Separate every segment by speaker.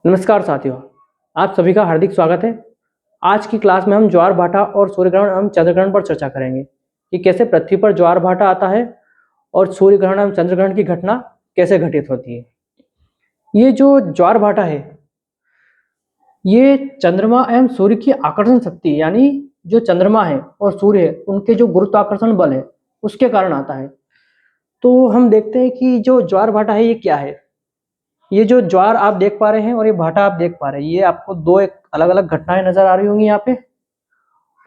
Speaker 1: नमस्कार साथियों, आप सभी का हार्दिक स्वागत है। आज की क्लास में हम ज्वार भाटा और सूर्यग्रहण एवं चंद्रग्रहण पर चर्चा करेंगे कि कैसे पृथ्वी पर ज्वार भाटा आता है और सूर्यग्रहण एवं चंद्रग्रहण की घटना कैसे घटित होती है। ये जो ज्वार भाटा है, ये चंद्रमा एवं सूर्य की आकर्षण शक्ति यानी जो चंद्रमा है और सूर्य है उनके जो गुरुत्वाकर्षण बल है उसके कारण आता है। तो हम देखते हैं कि जो ज्वार भाटा है ये क्या है। ये जो ज्वार आप देख पा रहे हैं और ये भाटा आप देख पा रहे हैं, ये आपको दो एक अलग अलग घटनाएं नजर आ रही होंगी यहाँ पे।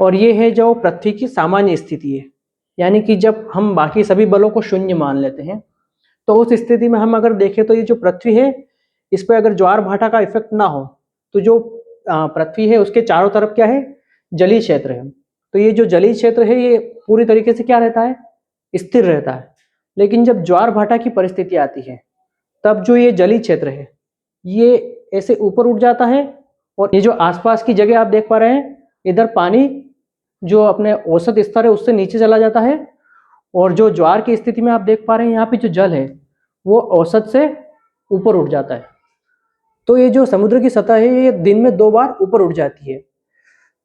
Speaker 1: और ये है जो पृथ्वी की सामान्य स्थिति है, यानी कि जब हम बाकी सभी बलों को शून्य मान लेते हैं तो उस स्थिति में हम अगर देखें तो ये जो पृथ्वी है इस पर अगर ज्वार भाटा का इफेक्ट ना हो तो जो पृथ्वी है उसके चारों तरफ क्या है, जलीय क्षेत्र है। तो ये जो जलीय क्षेत्र है ये पूरी तरीके से क्या रहता है, स्थिर रहता है। लेकिन जब ज्वार भाटा की परिस्थिति आती है तब जो ये जलीय क्षेत्र है ये ऐसे ऊपर उठ जाता है और ये जो आसपास की जगह आप देख पा रहे हैं, इधर पानी जो अपने औसत स्तर है उससे नीचे चला जाता है और जो ज्वार की स्थिति में आप देख पा रहे हैं यहाँ पे जो जल है वो औसत से ऊपर उठ जाता है। तो ये जो समुद्र की सतह है ये दिन में 2 बार ऊपर उठ जाती है।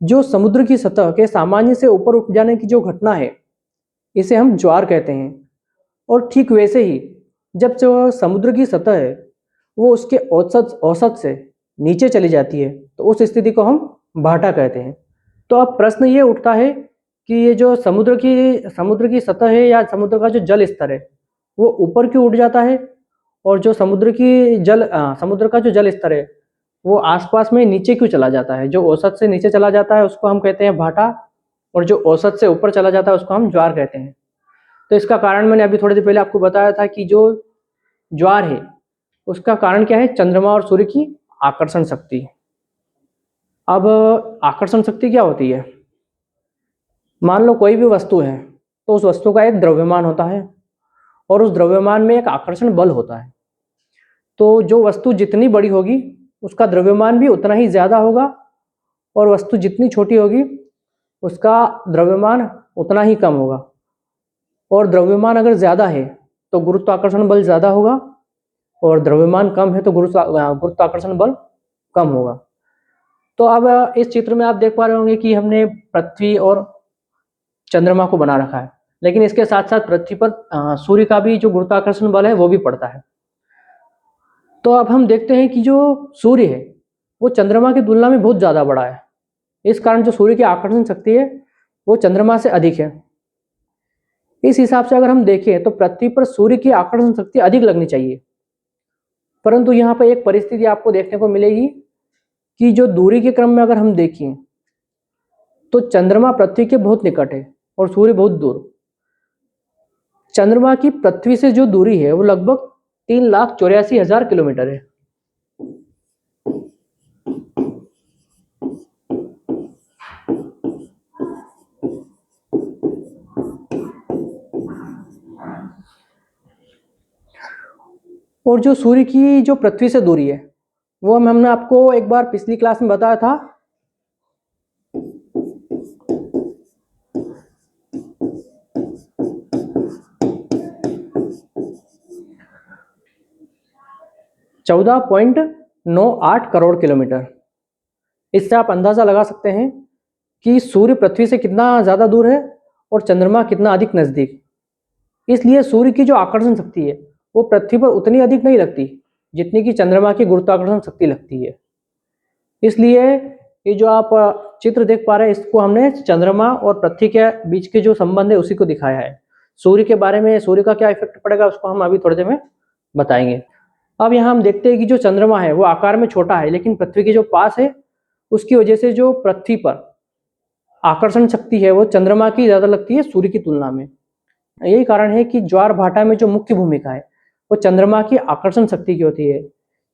Speaker 1: जो समुद्र की सतह के सामान्य से ऊपर उठ जाने की जो घटना है इसे हम ज्वार कहते हैं। और ठीक वैसे ही जब जो समुद्र की सतह है वो उसके औसत औसत से नीचे चली जाती है तो उस स्थिति को हम भाटा कहते हैं। तो अब प्रश्न ये उठता है कि ये जो समुद्र की सतह है या समुद्र का जो जल स्तर है वो ऊपर क्यों उठ जाता है और जो समुद्र का जो जल स्तर है वो आसपास में नीचे क्यों चला जाता है। जो औसत से नीचे चला जाता है उसको हम कहते हैं भाटा और जो औसत से ऊपर चला जाता है उसको हम ज्वार कहते हैं। तो इसका कारण मैंने अभी थोड़ी देर पहले आपको बताया था कि जो ज्वार है उसका कारण क्या है, चंद्रमा और सूर्य की आकर्षण शक्ति। अब आकर्षण शक्ति क्या होती है, मान लो कोई भी वस्तु है तो उस वस्तु का एक द्रव्यमान होता है और उस द्रव्यमान में एक आकर्षण बल होता है। तो जो वस्तु जितनी बड़ी होगी उसका द्रव्यमान भी उतना ही ज्यादा होगा और वस्तु जितनी छोटी होगी उसका द्रव्यमान उतना ही कम होगा। और द्रव्यमान अगर ज्यादा है तो गुरुत्वाकर्षण बल ज्यादा होगा और द्रव्यमान कम है तो गुरुत्वाकर्षण बल कम होगा। तो अब इस चित्र में आप देख पा रहे होंगे कि हमने पृथ्वी और चंद्रमा को बना रखा है, लेकिन इसके साथ साथ पृथ्वी पर सूर्य का भी जो गुरुत्वाकर्षण बल है वो भी पड़ता है। तो अब हम देखते हैं कि जो सूर्य है वो चंद्रमा की तुलना में बहुत ज्यादा बड़ा है। इस कारण जो सूर्य की आकर्षण शक्ति है वो चंद्रमा से अधिक है। इस हिसाब से अगर हम देखें तो पृथ्वी पर सूर्य की आकर्षण शक्ति अधिक लगनी चाहिए, परंतु यहाँ पर एक परिस्थिति आपको देखने को मिलेगी कि जो दूरी के क्रम में अगर हम देखें तो चंद्रमा पृथ्वी के बहुत निकट है और सूर्य बहुत दूर। चंद्रमा की पृथ्वी से जो दूरी है वो लगभग 3,84,000 किलोमीटर है। और जो सूर्य की जो पृथ्वी से दूरी है वो हमने आपको एक बार पिछली क्लास में बताया था। चौदह 14.98 करोड़ किलोमीटर। इससे आप अंदाजा लगा सकते हैं कि सूर्य पृथ्वी से कितना ज्यादा दूर है और चंद्रमा कितना अधिक नजदीक। इसलिए सूर्य की जो आकर्षण शक्ति है वो पृथ्वी पर उतनी अधिक नहीं लगती जितनी कि चंद्रमा की गुरुत्वाकर्षण शक्ति लगती है। इसलिए ये जो आप चित्र देख पा रहे हैं इसको हमने चंद्रमा और पृथ्वी के बीच के जो संबंध है उसी को दिखाया है। सूर्य के बारे में, सूर्य का क्या इफेक्ट पड़ेगा उसको हम अभी थोड़ी देर में बताएंगे। अब यहाँ हम देखते हैं कि जो चंद्रमा है वो आकार में छोटा है, लेकिन पृथ्वी के जो पास है उसकी वजह से जो पृथ्वी पर आकर्षण शक्ति है वो चंद्रमा की ज्यादा लगती है सूर्य की तुलना में। यही कारण है कि ज्वार भाटा में जो मुख्य भूमिका है वो चंद्रमा की आकर्षण शक्ति की होती है।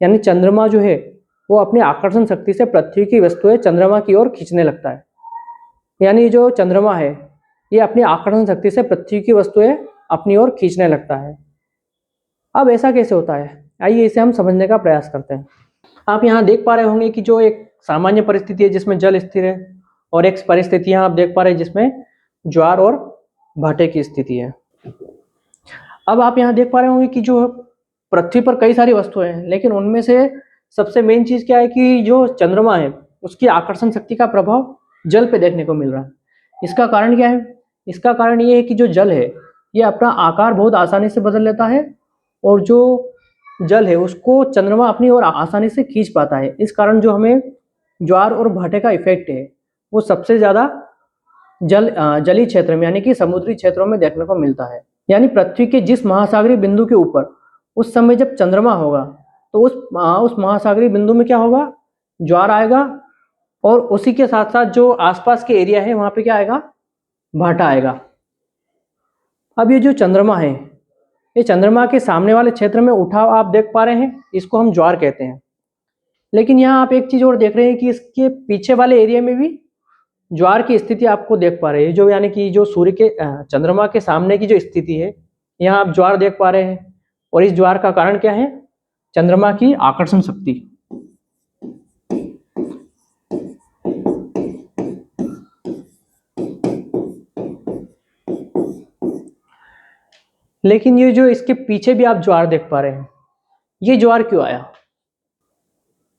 Speaker 1: यानी चंद्रमा जो है वो अपनी आकर्षण शक्ति से पृथ्वी की वस्तुएं चंद्रमा की ओर खींचने लगता है। यानी जो चंद्रमा है ये अपनी आकर्षण शक्ति से पृथ्वी की वस्तुएं अपनी ओर खींचने लगता है। अब ऐसा कैसे होता है, आइए इसे हम समझने का प्रयास करते हैं। आप यहाँ देख पा रहे होंगे कि जो एक सामान्य परिस्थिति है जिसमें जल स्थिर है और एक परिस्थिति यहाँ आप देख पा रहे हैं जिसमें ज्वार और भाटे की स्थिति है। अब आप यहाँ देख पा रहे होंगे कि जो पृथ्वी पर कई सारी वस्तुएं हैं, लेकिन उनमें से सबसे मेन चीज क्या है कि जो चंद्रमा है उसकी आकर्षण शक्ति का प्रभाव जल पे देखने को मिल रहा है। इसका कारण क्या है? इसका कारण ये है कि जो जल है ये अपना आकार बहुत आसानी से बदल लेता है और जो जल है उसको चंद्रमा अपनी ओर आसानी से खींच पाता है। इस कारण जो हमें ज्वार और भाटे का इफेक्ट है वो सबसे ज्यादा जलीय क्षेत्र में यानी कि समुद्री क्षेत्रों में देखने को मिलता है। यानी पृथ्वी के जिस महासागरीय बिंदु के ऊपर उस समय जब चंद्रमा होगा तो उस महासागरीय बिंदु में क्या होगा? ज्वार आएगा और उसी के साथ साथ जो आसपास के एरिया है वहां पे क्या आएगा? भाटा आएगा। अब ये जो चंद्रमा है ये चंद्रमा के सामने वाले क्षेत्र में उठाव आप देख पा रहे हैं, इसको हम ज्वार कहते हैं। लेकिन यहाँ आप एक चीज और देख रहे हैं कि इसके पीछे वाले एरिया में भी ज्वार की स्थिति आपको देख पा रहे हैं, जो यानी कि जो सूर्य के चंद्रमा के सामने की जो स्थिति है यहाँ आप ज्वार देख पा रहे हैं। और इस ज्वार का कारण क्या है? चंद्रमा की आकर्षण शक्ति। लेकिन ये जो इसके पीछे भी आप ज्वार देख पा रहे हैं, ये ज्वार क्यों आया?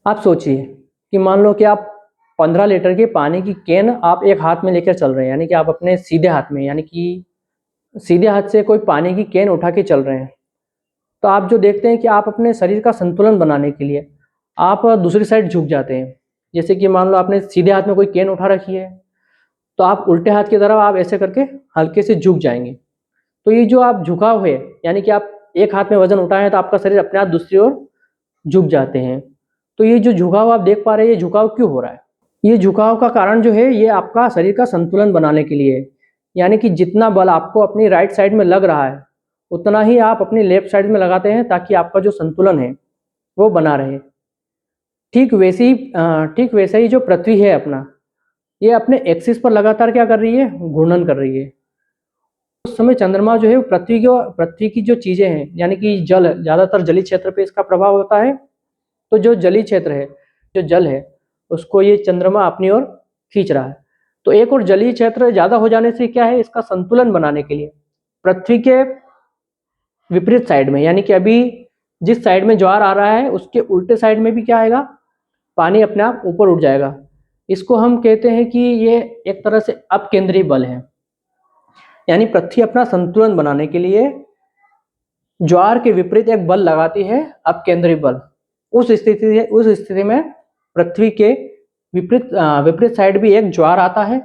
Speaker 1: आप सोचिए कि मान लो कि आप 15 लीटर के पानी की कैन आप एक हाथ में लेकर चल रहे हैं, यानी कि आप अपने सीधे हाथ में, यानी कि सीधे हाथ से कोई पानी की कैन उठा के चल रहे हैं। तो आप जो देखते हैं कि आप अपने शरीर का संतुलन बनाने के लिए आप दूसरी साइड झुक जाते हैं। जैसे कि मान लो आपने सीधे हाथ में कोई कैन उठा रखी है तो आप उल्टे हाथ की तरफ आप ऐसे करके हल्के से झुक जाएंगे। तो ये जो आप झुकाव है, यानी कि आप एक हाथ में वजन उठाए तो आपका शरीर अपने आप दूसरी ओर झुक जाते हैं। तो ये जो झुकाव आप देख पा रहे हैं, ये झुकाव क्यों हो रहा है? ये झुकाव का कारण जो है ये आपका शरीर का संतुलन बनाने के लिए है। यानी कि जितना बल आपको अपनी राइट साइड में लग रहा है उतना ही आप अपनी लेफ्ट साइड में लगाते हैं ताकि आपका जो संतुलन है वो बना रहे। ठीक वैसे ही जो पृथ्वी है अपना, ये अपने एक्सिस पर लगातार क्या कर रही है? घूर्णन कर रही है। उस समय चंद्रमा जो है पृथ्वी की जो चीजें हैं, यानी कि जल, ज्यादातर जलीय क्षेत्र पे इसका प्रभाव होता है। तो जो जलीय क्षेत्र है, जो जल है, उसको ये चंद्रमा अपनी ओर खींच रहा है। तो एक और जलीय क्षेत्र ज्यादा हो जाने से क्या है? इसका संतुलन बनाने के लिए पृथ्वी के विपरीत साइड में, यानी कि अभी जिस साइड में ज्वार आ रहा है उसके उल्टे साइड में भी क्या आएगा? पानी अपने आप ऊपर उठ जाएगा। इसको हम कहते हैं कि ये एक तरह से अपकेंद्री बल है। यानी पृथ्वी अपना संतुलन बनाने के लिए ज्वार के विपरीत एक बल लगाती है, अपकेंद्री बल। उस स्थिति में पृथ्वी के विपरीत साइड भी एक ज्वार आता है।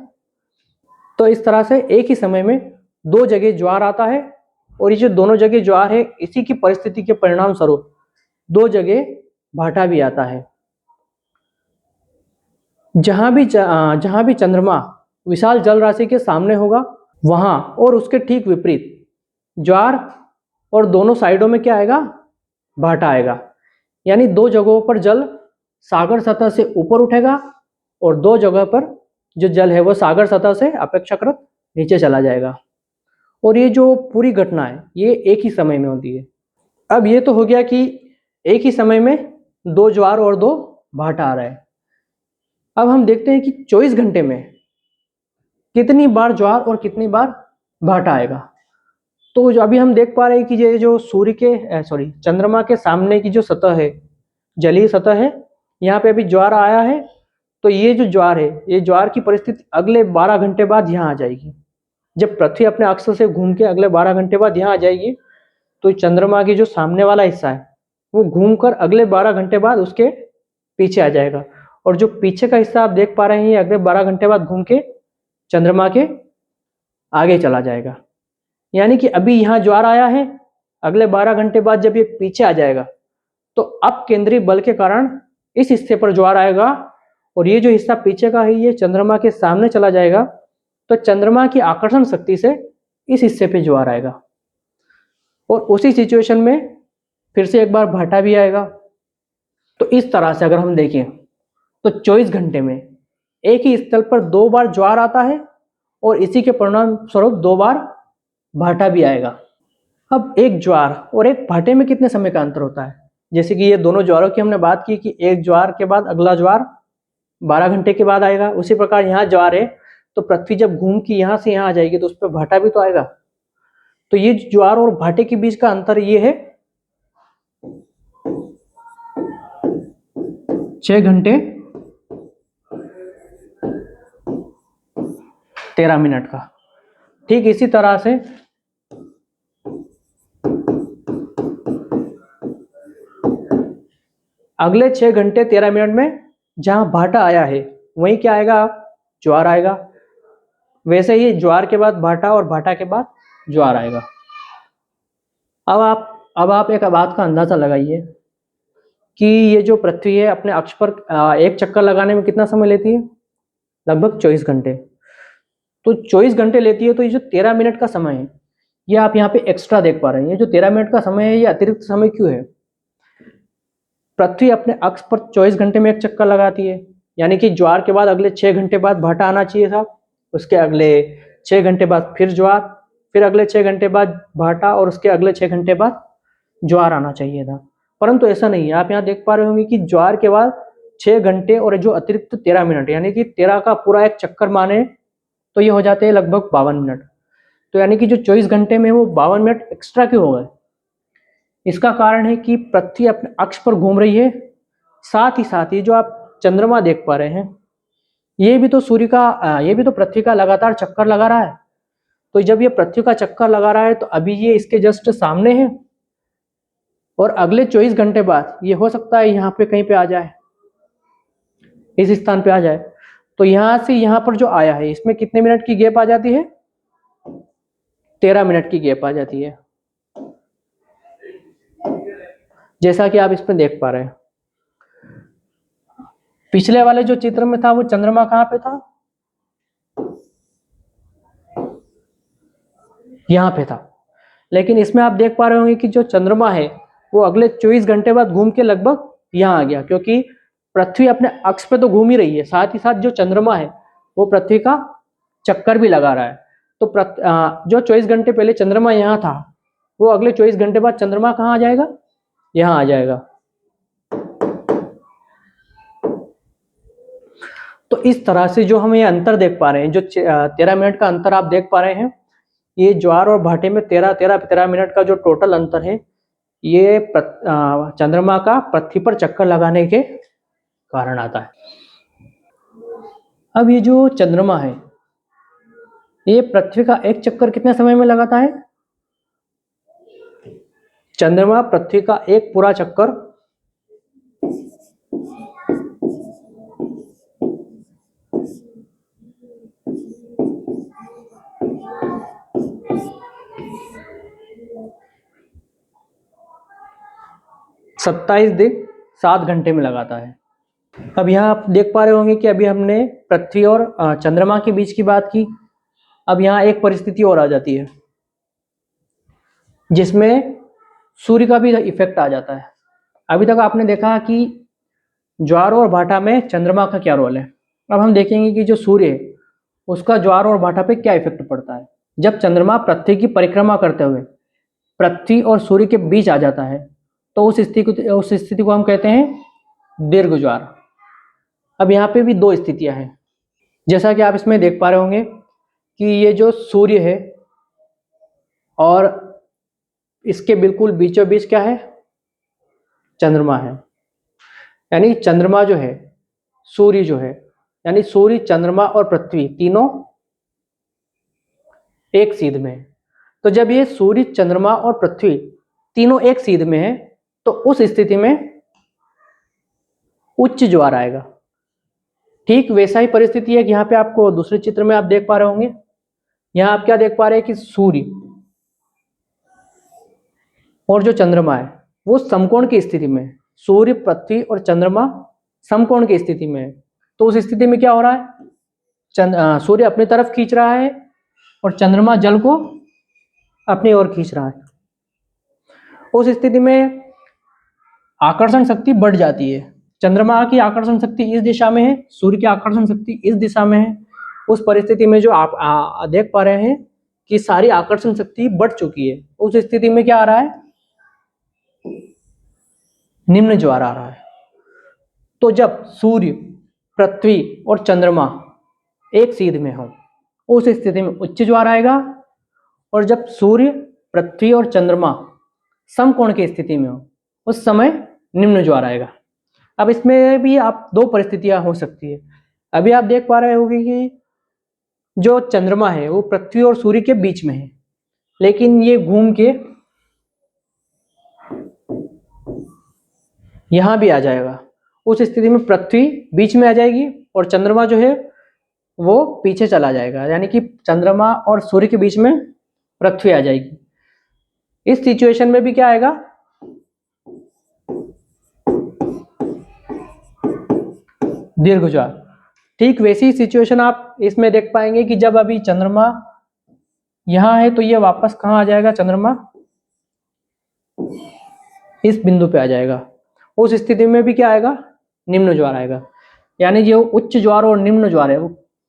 Speaker 1: तो इस तरह से एक ही समय में दो जगह ज्वार आता है और ये जो दोनों जगह ज्वार है इसी की परिस्थिति के परिणाम स्वरूप दो जगह भाटा भी आता है। जहां भी चंद्रमा विशाल जल राशि के सामने होगा वहां और उसके ठीक विपरीत ज्वार और दोनों साइडों में क्या आएगा? भाटा आएगा। यानी दो जगहों पर जल सागर सतह से ऊपर उठेगा और दो जगह पर जो जल है वो सागर सतह से अपेक्षाकृत नीचे चला जाएगा। और ये जो पूरी घटना है ये एक ही समय में होती है। अब ये तो हो गया कि एक ही समय में दो ज्वार और दो भाटा आ रहा है। अब हम देखते हैं कि 24 घंटे में कितनी बार ज्वार और कितनी बार भाटा आएगा। तो जो अभी हम देख पा रहे हैं कि ये जो चंद्रमा के सामने की जो सतह है, जलीय सतह है, यहाँ पे अभी ज्वार आया है। तो ये जो ज्वार है, ये ज्वार की परिस्थिति अगले 12 घंटे बाद यहाँ आ जाएगी। जब पृथ्वी अपने अक्ष से घूम के अगले 12 घंटे बाद यहाँ आ जाएगी तो चंद्रमा की जो सामने वाला हिस्सा है वो घूमकर अगले 12 घंटे बाद उसके पीछे आ जाएगा। और जो पीछे का हिस्सा आप देख पा रहे हैं अगले 12 घंटे बाद घूम के चंद्रमा के आगे चला जाएगा। यानी कि अभी यहाँ ज्वार आया है, अगले 12 घंटे बाद जब ये पीछे आ जाएगा तो अब केंद्रीय बल के कारण इस हिस्से पर ज्वार आएगा और ये जो हिस्सा पीछे का है ये चंद्रमा के सामने चला जाएगा। तो चंद्रमा की आकर्षण शक्ति से इस हिस्से पे ज्वार आएगा और उसी सिचुएशन में फिर से एक बार भाटा भी आएगा। तो इस तरह से अगर हम देखें तो 24 घंटे में एक ही स्थल पर दो बार ज्वार आता है और इसी के परिणाम स्वरूप दो बार भाटा भी आएगा। अब एक ज्वार और एक भाटे में कितने समय का अंतर होता है? जैसे कि ये दोनों ज्वारों की हमने बात की कि एक ज्वार के बाद अगला ज्वार 12 घंटे के बाद आएगा, उसी प्रकार यहाँ ज्वार है तो पृथ्वी जब घूम के यहाँ से यहाँ आ जाएगी तो उस पर भाटा भी तो आएगा। तो ये ज्वार और भाटे के बीच का अंतर ये है 6 घंटे 13 मिनट का। ठीक इसी तरह से अगले 6 घंटे 13 मिनट में जहां भाटा आया है वहीं क्या आएगा, ज्वार आएगा। वैसे ही ज्वार के बाद भाटा और भाटा के बाद ज्वार आएगा। अब आप एक बात का अंदाजा लगाइए कि ये जो पृथ्वी है अपने अक्ष पर एक चक्कर लगाने में कितना समय लेती है, लगभग 24 घंटे। तो 24 घंटे लेती है, तो ये जो 13 मिनट का समय है ये आप यहाँ पे एक्स्ट्रा देख पा रहे हैं। ये जो 13 मिनट का समय है ये अतिरिक्त समय क्यों है? पृथ्वी अपने अक्ष पर 24 घंटे में एक चक्कर लगाती है, यानी कि ज्वार के बाद अगले 6 घंटे बाद भाटा आना चाहिए था, उसके अगले 6 घंटे बाद फिर ज्वार, फिर अगले 6 घंटे बाद भाटा और उसके अगले 6 घंटे बाद ज्वार आना चाहिए था। परंतु ऐसा नहीं है। आप यहाँ देख पा रहे होंगे कि ज्वार के बाद 6 घंटे और जो अतिरिक्त 13 मिनट, यानी कि 13 का पूरा एक चक्कर माने तो ये हो जाते हैं लगभग 52 मिनट। तो यानी कि जो 24 घंटे में वो 52 मिनट एक्स्ट्रा क्यों हो गए? इसका कारण है कि पृथ्वी अपने अक्ष पर घूम रही है, साथ ही साथ ये जो आप चंद्रमा देख पा रहे हैं ये भी तो पृथ्वी का लगातार चक्कर लगा रहा है। तो जब ये पृथ्वी का चक्कर लगा रहा है तो अभी ये इसके जस्ट सामने है और अगले 24 घंटे बाद ये हो सकता है यहाँ पे कहीं पे आ जाए, इस स्थान पे आ जाए। तो यहाँ से यहाँ पर जो आया है इसमें कितने मिनट की गैप आ जाती है? 13 मिनट की गैप आ जाती है, जैसा कि आप इसमें देख पा रहे हैं। पिछले वाले जो चित्र में था वो चंद्रमा कहाँ पे था? यहाँ पे था। लेकिन इसमें आप देख पा रहे होंगे कि जो चंद्रमा है वो अगले 24 घंटे बाद घूम के लगभग यहाँ आ गया, क्योंकि पृथ्वी अपने अक्ष पे तो घूम ही रही है, साथ ही साथ जो चंद्रमा है वो पृथ्वी का चक्कर भी लगा रहा है। तो जो 24 घंटे पहले चंद्रमा यहाँ था वो अगले 24 घंटे बाद चंद्रमा कहाँ आ जाएगा? यहाँ आ जाएगा। तो इस तरह से जो हम ये अंतर देख पा रहे हैं, जो 13 मिनट का अंतर आप देख पा रहे हैं, ये ज्वार और भाटे में 13 मिनट का जो टोटल अंतर है ये चंद्रमा का पृथ्वी पर चक्कर लगाने के कारण आता है। अब ये जो चंद्रमा है ये पृथ्वी का एक चक्कर कितने समय में लगाता है? चंद्रमा पृथ्वी का एक पूरा चक्कर 27 दिन 7 घंटे में लगाता है। अब यहाँ आप देख पा रहे होंगे कि अभी हमने पृथ्वी और चंद्रमा के बीच की बात की। अब यहाँ एक परिस्थिति और आ जाती है जिसमें सूर्य का भी इफेक्ट आ जाता है। अभी तक आपने देखा कि ज्वार और भाटा में चंद्रमा का क्या रोल है। अब हम देखेंगे कि जो सूर्य है उसका ज्वार और भाटा पे क्या इफेक्ट पड़ता है। जब चंद्रमा पृथ्वी की परिक्रमा करते हुए पृथ्वी और सूर्य के बीच आ जाता है तो उस स्थिति को हम कहते हैं दीर्घ ज्वार। अब यहाँ पे भी दो स्थितियां हैं, जैसा कि आप इसमें देख पा रहे होंगे कि ये जो सूर्य है और इसके बिल्कुल बीचों बीच क्या है? चंद्रमा है। यानी चंद्रमा जो है, सूर्य जो है, यानी सूर्य, चंद्रमा और पृथ्वी तीनों एक सीध में है। तो जब ये सूर्य, चंद्रमा और पृथ्वी तीनों एक सीध में है तो उस स्थिति में उच्च ज्वार आएगा। ठीक वैसा ही परिस्थिति है कि यहाँ पे आपको दूसरे चित्र में आप देख पा रहे होंगे। यहाँ आप क्या देख पा रहे हैं कि सूर्य और जो चंद्रमा है वो समकोण की स्थिति में है। सूर्य, पृथ्वी और चंद्रमा समकोण की स्थिति में है। तो उस स्थिति में क्या हो रहा है? सूर्य अपनी तरफ खींच रहा है और चंद्रमा जल को अपनी ओर खींच रहा है। उस स्थिति में आकर्षण शक्ति बढ़ जाती है। चंद्रमा की आकर्षण शक्ति इस दिशा में है, सूर्य की आकर्षण शक्ति इस दिशा में है। उस परिस्थिति में जो आप देख पा रहे हैं कि सारी आकर्षण शक्ति बढ़ चुकी है। उस स्थिति में क्या आ रहा है? निम्न ज्वार आ रहा है। तो जब सूर्य, पृथ्वी और चंद्रमा एक सीध में हो उस स्थिति में उच्च ज्वार आएगा, और जब सूर्य, पृथ्वी और चंद्रमा समकोण की स्थिति में हो उस समय निम्न ज्वार आएगा। अब इसमें भी आप दो परिस्थितियां हो सकती है। अभी आप देख पा रहे होंगे कि जो चंद्रमा है वो पृथ्वी और सूर्य के बीच में है, लेकिन ये घूम के यहाँ भी आ जाएगा। उस स्थिति में पृथ्वी बीच में आ जाएगी और चंद्रमा जो है वो पीछे चला जाएगा, यानी कि चंद्रमा और सूर्य के बीच में पृथ्वी आ जाएगी। इस सिचुएशन में भी क्या आएगा, दीर्घ ज्वार। ठीक वैसी ही सिचुएशन आप इसमें देख पाएंगे कि जब अभी चंद्रमा यहां है तो ये वापस कहां आ जाएगा, चंद्रमा इस बिंदु पे आ जाएगा। उस स्थिति में भी क्या आएगा, निम्न ज्वार आएगा। यानी जो उच्च ज्वार और निम्न ज्वार है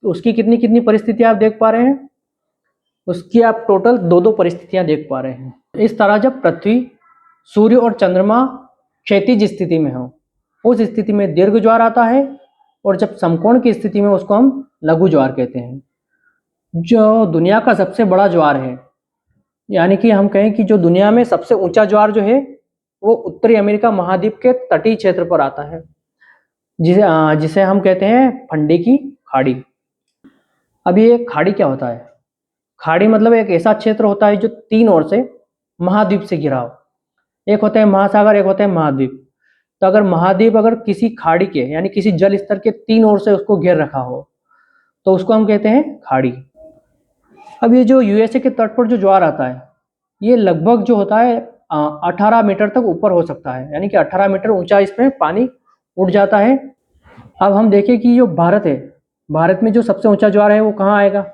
Speaker 1: उसकी कितनी कितनी परिस्थितियां आप देख पा रहे हैं, उसकी आप टोटल दो दो परिस्थितियां देख पा रहे हैं। इस तरह जब पृथ्वी, सूर्य और चंद्रमा क्षैतिज स्थिति में हो उस स्थिति में दीर्घ ज्वार आता है, और जब समकोण की स्थिति में उसको हम लघु ज्वार कहते हैं। जो दुनिया का सबसे बड़ा ज्वार है, यानी कि हम कहें कि जो दुनिया में सबसे ऊंचा ज्वार जो है वो उत्तरी अमेरिका महाद्वीप के तटीय क्षेत्र पर आता है, जिसे हम कहते हैं फंडे की खाड़ी। अब ये खाड़ी क्या होता है, खाड़ी मतलब एक ऐसा क्षेत्र होता है जो तीन ओर से महाद्वीप से घिरा हो। एक होता है महासागर, एक होता है महाद्वीप। तो अगर महाद्वीप अगर किसी खाड़ी के यानी किसी जल स्तर के तीन ओर से उसको घेर रखा हो तो उसको हम कहते हैं खाड़ी। अब ये जो यूएसए के तट पर जो ज्वार आता है ये लगभग जो होता है 18 मीटर तक ऊपर हो सकता है, यानी कि 18 मीटर ऊंचा इसमें पानी उठ जाता है। अब हम देखें कि जो भारत है, भारत में जो सबसे ऊंचा ज्वार है वो कहाँ आएगा।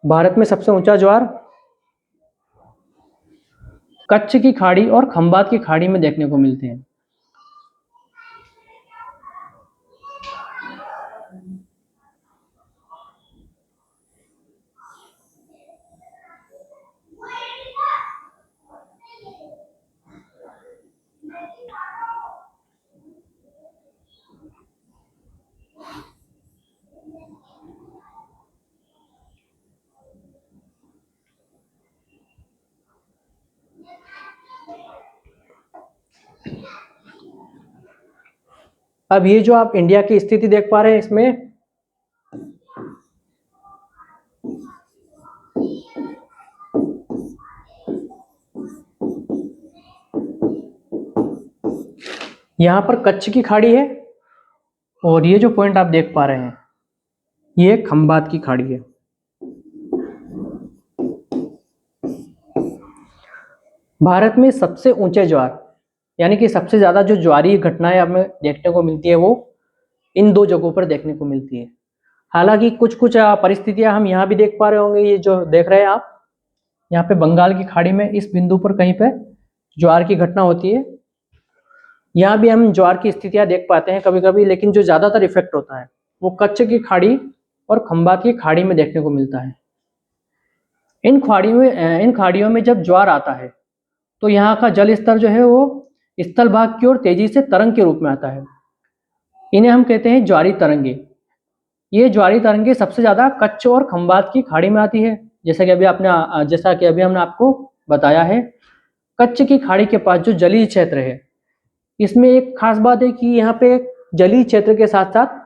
Speaker 1: भारत में सबसे ऊंचा ज्वार कच्छ की खाड़ी और खंबात की खाड़ी में देखने को मिलते हैं। अब ये जो आप इंडिया की स्थिति देख पा रहे हैं, इसमें यहाँ पर कच्छ की खाड़ी है और ये जो पॉइंट आप देख पा रहे हैं ये खंबात की खाड़ी है। भारत में सबसे ऊंचे ज्वार यानी कि सबसे ज्यादा जो ज्वारीय घटनाएं हमें देखने को मिलती है वो इन दो जगहों पर देखने को मिलती है। हालांकि कुछ कुछ परिस्थितियां हम यहाँ भी देख पा रहे होंगे। ये जो देख रहे हैं आप, यहाँ पे बंगाल की खाड़ी में इस बिंदु पर कहीं पे ज्वार की घटना होती है। यहाँ भी हम ज्वार की स्थितियां देख पाते हैं कभी कभी, लेकिन जो ज्यादातर इफेक्ट होता है वो कच्छ की खाड़ी और खंबात की खाड़ी में देखने को मिलता है। इन खाड़ियों में जब ज्वार आता है तो यहाँ का जल स्तर जो है वो स्थल भाग की ओर तेजी से तरंग के रूप में आता है। इन्हें हम कहते हैं ज्वारी तरंगे। ये ज्वारी तरंगे सबसे ज्यादा कच्छ और खंबात की खाड़ी में आती है, जैसा कि अभी हमने आपको बताया है। कच्छ की खाड़ी के पास जो जलीय क्षेत्र है, इसमें एक खास बात है कि यहाँ पे जलीय क्षेत्र के साथ साथ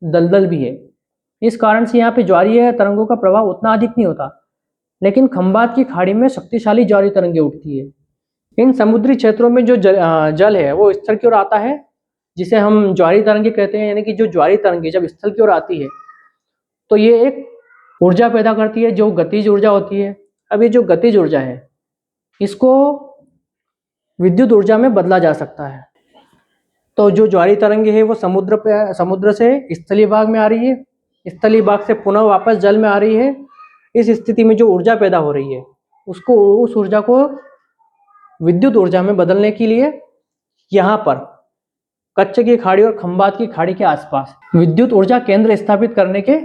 Speaker 1: दलदल भी है। इस कारण से यहाँ पे ज्वारीय तरंगों का प्रभाव उतना अधिक नहीं होता, लेकिन खंबात की खाड़ी में शक्तिशाली ज्वारीय तरंगे उठती है। इन समुद्री क्षेत्रों में जो जल है वो स्थल की ओर आता है, जिसे हम ज्वारीय तरंगे कहते हैं। यानी कि जो ज्वारीय तरंगे जब स्थल की ओर आती है तो ये एक ऊर्जा पैदा करती है जो गतिज ऊर्जा होती है। अब ये जो गतिज ऊर्जा है इसको विद्युत ऊर्जा में बदला जा सकता है। तो जो ज्वारीय तरंगे है वो समुद्र से स्थलीय भाग में आ रही है, स्थलीय भाग से पुनः वापस जल में आ रही है। इस स्थिति में जो ऊर्जा पैदा हो रही है उस ऊर्जा को विद्युत ऊर्जा में बदलने के लिए यहाँ पर कच्छ की खाड़ी और खंबात की खाड़ी के आसपास विद्युत ऊर्जा केंद्र स्थापित करने के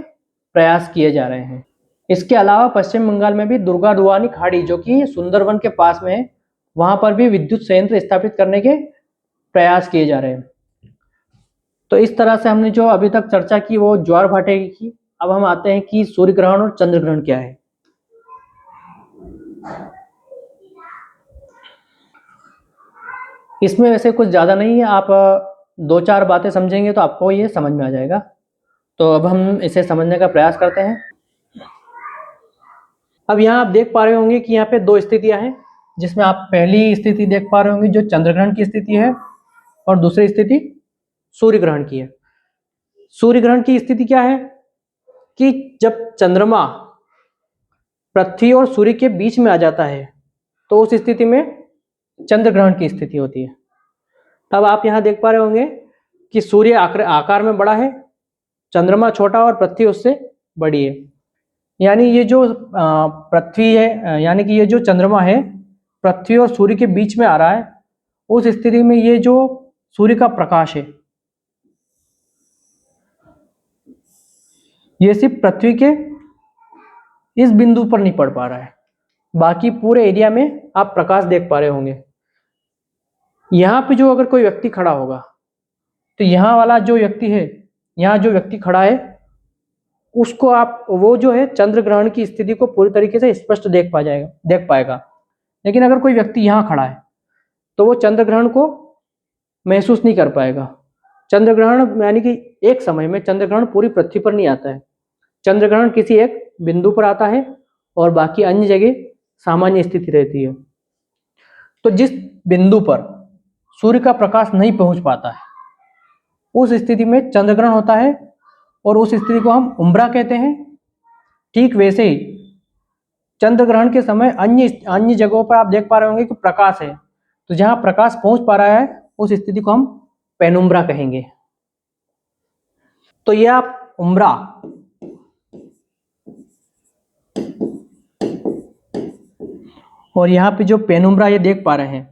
Speaker 1: प्रयास किए जा रहे हैं। इसके अलावा पश्चिम बंगाल में भी दुर्गाडुआनी खाड़ी जो कि सुंदरवन के पास में है, वहां पर भी विद्युत संयंत्र स्थापित करने के प्रयास किए जा रहे हैं। तो इस तरह से हमने जो अभी तक चर्चा की वो ज्वार भाटे की। अब हम आते हैं कि सूर्य ग्रहण और चंद्र ग्रहण क्या है। इसमें वैसे कुछ ज्यादा नहीं है, आप 2-4 बातें समझेंगे तो आपको ये समझ में आ जाएगा। तो अब हम इसे समझने का प्रयास करते हैं। अब यहाँ आप देख पा रहे होंगे कि यहाँ पे 2 स्थितियाँ हैं, जिसमें आप पहली स्थिति देख पा रहे होंगे जो चंद्र ग्रहण की स्थिति है, और दूसरी स्थिति सूर्य ग्रहण की है। सूर्य ग्रहण की स्थिति क्या है कि जब चंद्रमा पृथ्वी और सूर्य के बीच में आ जाता है तो उस स्थिति में चंद्र ग्रहण की स्थिति होती है। तब आप यहाँ देख पा रहे होंगे कि सूर्य आकार में बड़ा है, चंद्रमा छोटा और पृथ्वी उससे बड़ी है। यानी ये जो पृथ्वी है, यानी कि ये जो चंद्रमा है पृथ्वी और सूर्य के बीच में आ रहा है, उस स्थिति में ये जो सूर्य का प्रकाश है ये सिर्फ पृथ्वी के इस बिंदु पर नहीं पड़ पा रहा है, बाकी पूरे एरिया में आप प्रकाश देख पा रहे होंगे। यहाँ पे जो अगर कोई व्यक्ति खड़ा होगा तो यहाँ वाला जो व्यक्ति है, यहाँ जो व्यक्ति खड़ा है उसको आप वो जो है चंद्र ग्रहण की स्थिति को पूरी तरीके से स्पष्ट देख पाएगा। लेकिन अगर कोई व्यक्ति यहाँ खड़ा है तो वो चंद्र ग्रहण को महसूस नहीं कर पाएगा। चंद्र ग्रहण यानी कि एक समय में चंद्र ग्रहण पूरी पृथ्वी पर नहीं आता है, चंद्र ग्रहण किसी एक बिंदु पर आता है और बाकी अन्य जगह सामान्य स्थिति रहती है। तो जिस बिंदु पर सूर्य का प्रकाश नहीं पहुंच पाता है उस स्थिति में चंद्र ग्रहण होता है और उस स्थिति को हम उम्रा कहते हैं। ठीक वैसे ही चंद्र ग्रहण के समय अन्य जगहों पर आप देख पा रहे होंगे कि प्रकाश है, तो जहां प्रकाश पहुंच पा रहा है उस स्थिति को हम पेनुम्ब्रा कहेंगे। तो ये आप उम्रा और यहाँ पे जो पेनुम्ब्रा ये देख पा रहे हैं,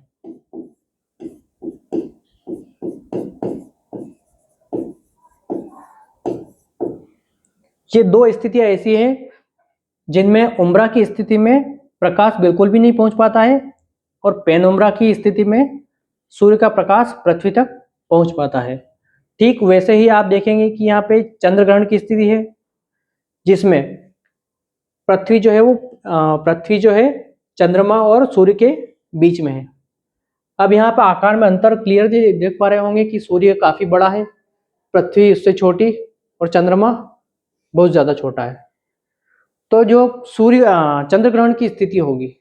Speaker 1: ये 2 स्थितियां ऐसी हैं जिनमें उम्रा की स्थिति में प्रकाश बिल्कुल भी नहीं पहुंच पाता है और पेनुम्ब्रा की स्थिति में सूर्य का प्रकाश पृथ्वी तक पहुंच पाता है। ठीक वैसे ही आप देखेंगे कि यहाँ पे चंद्र ग्रहण की स्थिति है जिसमें पृथ्वी जो है चंद्रमा और सूर्य के बीच में है। अब यहाँ पर आकार में अंतर क्लियर देख पा रहे होंगे कि सूर्य काफी बड़ा है, पृथ्वी उससे छोटी और चंद्रमा बहुत ज्यादा छोटा है। तो जो चंद्र ग्रहण की स्थिति होगी,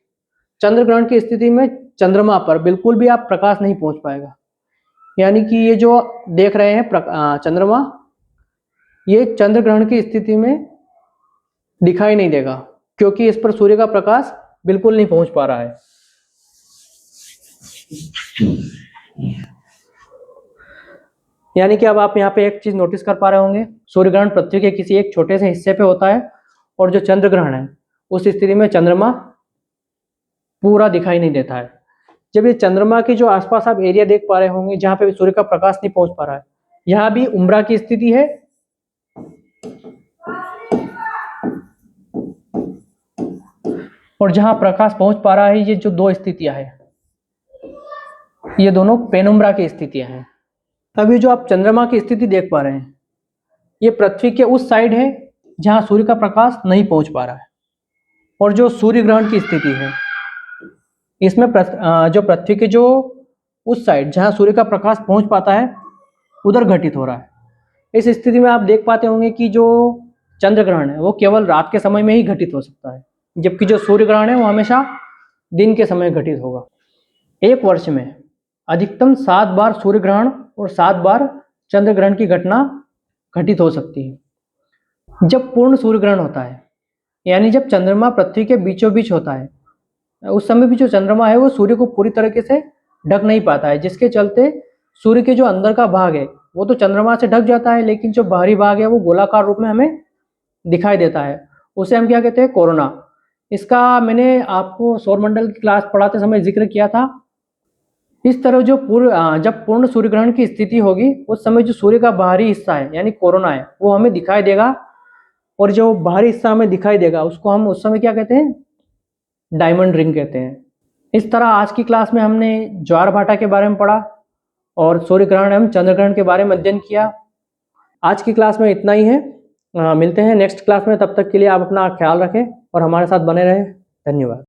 Speaker 1: चंद्र ग्रहण की स्थिति में चंद्रमा पर बिल्कुल भी आप प्रकाश नहीं पहुंच पाएगा। यानी कि ये जो देख रहे हैं चंद्रमा, ये चंद्र ग्रहण की स्थिति में दिखाई नहीं देगा क्योंकि इस पर सूर्य का प्रकाश बिल्कुल नहीं पहुंच पा रहा है। यानी कि अब आप यहाँ पे एक चीज नोटिस कर पा रहे होंगे, सूर्य ग्रहण पृथ्वी के किसी एक छोटे से हिस्से पे होता है और जो चंद्र ग्रहण है उस स्थिति में चंद्रमा पूरा दिखाई नहीं देता है। जब ये चंद्रमा के जो आसपास आप एरिया देख पा रहे होंगे जहाँ पे सूर्य का प्रकाश नहीं पहुंच पा रहा है, यहाँ भी उम्रा की स्थिति है और जहां प्रकाश पहुंच पा रहा है, ये जो 2 स्थितियां हैं ये दोनों पेनुम्ब्रा की स्थितियां हैं। अब ये जो आप चंद्रमा की स्थिति देख पा रहे हैं ये पृथ्वी के उस साइड है जहां सूर्य का प्रकाश नहीं पहुंच पा रहा है, और जो सूर्य ग्रहण की स्थिति है इसमें जो पृथ्वी के जो उस साइड जहां सूर्य का प्रकाश पहुंच पाता है उधर घटित हो रहा है। इस स्थिति में आप देख पाते होंगे कि जो चंद्र ग्रहण है वो केवल रात के समय में ही घटित हो सकता है, जबकि जो सूर्य ग्रहण है वो हमेशा दिन के समय घटित होगा। एक वर्ष में अधिकतम 7 बार सूर्य ग्रहण और 7 बार चंद्र ग्रहण की घटना घटित हो सकती है। जब पूर्ण सूर्य ग्रहण होता है, यानी जब चंद्रमा पृथ्वी के बीचों बीच होता है, उस समय भी जो चंद्रमा है वो सूर्य को पूरी तरीके से ढक नहीं पाता है, जिसके चलते सूर्य के जो अंदर का भाग है वो तो चंद्रमा से ढक जाता है, लेकिन जो बाहरी भाग है वो गोलाकार रूप में हमें दिखाई देता है। उसे हम क्या कहते हैं? कोरोना। इसका मैंने आपको सौरमंडल की क्लास पढ़ाते समय जिक्र किया था। इस तरह जब पूर्ण सूर्य ग्रहण की स्थिति होगी उस समय जो सूर्य का बाहरी हिस्सा है यानी कोरोना है वो हमें दिखाई देगा, और जो बाहरी हिस्सा हमें दिखाई देगा उसको हम उस समय क्या कहते हैं? डायमंड रिंग कहते हैं। इस तरह आज की क्लास में हमने ज्वार भाटा के बारे में पढ़ा और सूर्य ग्रहण एवं चंद्र ग्रहण के बारे में अध्ययन किया। आज की क्लास में इतना ही है। मिलते हैं नेक्स्ट क्लास में, तब तक के लिए आप अपना ख्याल रखें और हमारे साथ बने रहें। धन्यवाद।